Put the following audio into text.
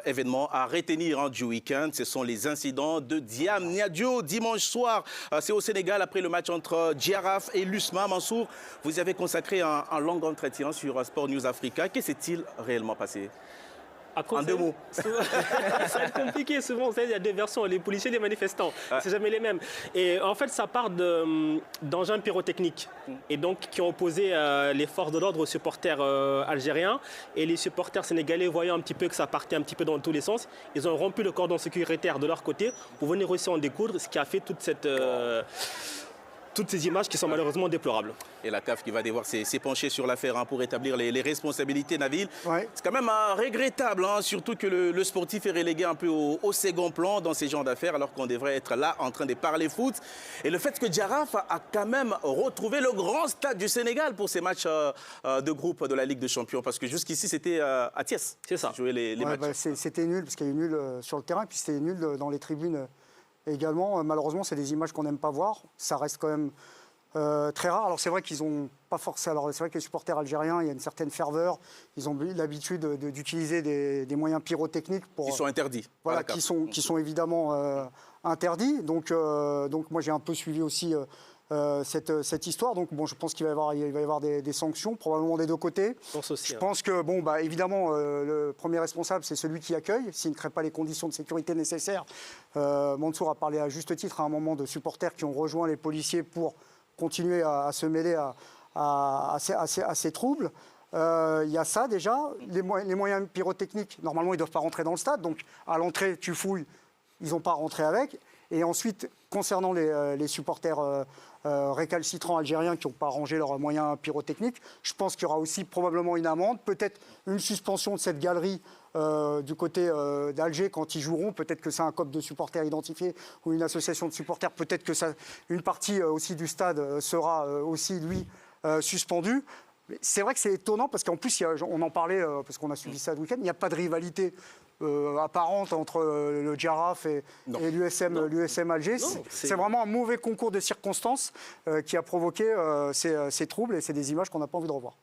Événement à retenir du week-end, ce sont les incidents de Diam Niadio dimanche soir. C'est au Sénégal après le match entre Giraffe et l'USMA. Mansour, vous y avez consacré un long entretien sur Sport News Africa. Que s'est-il réellement passé? En deux mots. Ça va être compliqué souvent. Il y a deux versions, les policiers et les manifestants. C'est jamais les mêmes. Et en fait, ça part d'engins pyrotechniques. Et donc, qui ont opposé les forces de l'ordre aux supporters algériens. Et les supporters sénégalais, voyant un petit peu que ça partait un petit peu dans tous les sens, ils ont rompu le cordon sécuritaire de leur côté pour venir aussi en découdre, ce qui a fait toutes ces images qui sont malheureusement déplorables. Et la CAF qui va devoir s'épancher sur l'affaire pour établir les responsabilités, Nabil. Ouais. C'est quand même regrettable, surtout que le sportif est relégué un peu au second plan dans ces genres d'affaires, alors qu'on devrait être là en train de parler foot. Et le fait que Giraffe a quand même retrouvé le grand stade du Sénégal pour ces matchs de groupe de la Ligue des Champions, parce que jusqu'ici c'était à Thiès. C'est ça. Jouer les matchs. Bah, c'était nul, parce qu'il y a eu nul sur le terrain, puis c'était nul dans les tribunes. Également, malheureusement, c'est des images qu'on n'aime pas voir. Ça reste quand même très rare. Alors c'est vrai qu'ils n'ont pas forcé. Alors c'est vrai que les supporters algériens, il y a une certaine ferveur. Ils ont l'habitude d'utiliser des moyens pyrotechniques qui sont interdits. Voilà, qui sont évidemment interdits. Donc moi j'ai un peu suivi aussi cette histoire. Donc bon, je pense qu'il va y avoir des sanctions, probablement des deux côtés. Je pense que bon, bah évidemment, le premier responsable, c'est celui qui accueille. S'il ne crée pas les conditions de sécurité nécessaires. Mansour a parlé à juste titre à un moment de supporters qui ont rejoint les policiers pour continuer à se mêler à ces troubles. Il y a ça déjà. Les moyens pyrotechniques, normalement, ils ne doivent pas rentrer dans le stade. Donc à l'entrée, tu fouilles, ils n'ont pas rentré avec. Et ensuite, concernant les supporters récalcitrants algériens qui n'ont pas rangé leurs moyens pyrotechniques, je pense qu'il y aura aussi probablement une amende, peut-être une suspension de cette galerie du côté d'Alger quand ils joueront. Peut-être que c'est un COP de supporters identifié ou une association de supporters. Peut-être que une partie aussi du stade sera aussi, lui, suspendue. C'est vrai que c'est étonnant parce qu'en plus, on en parlait parce qu'on a suivi ça le week-end, il n'y a pas de rivalité apparente entre le Giraffe et l'USM Alger. C'est vraiment un mauvais concours de circonstances qui a provoqué ces troubles et c'est des images qu'on n'a pas envie de revoir.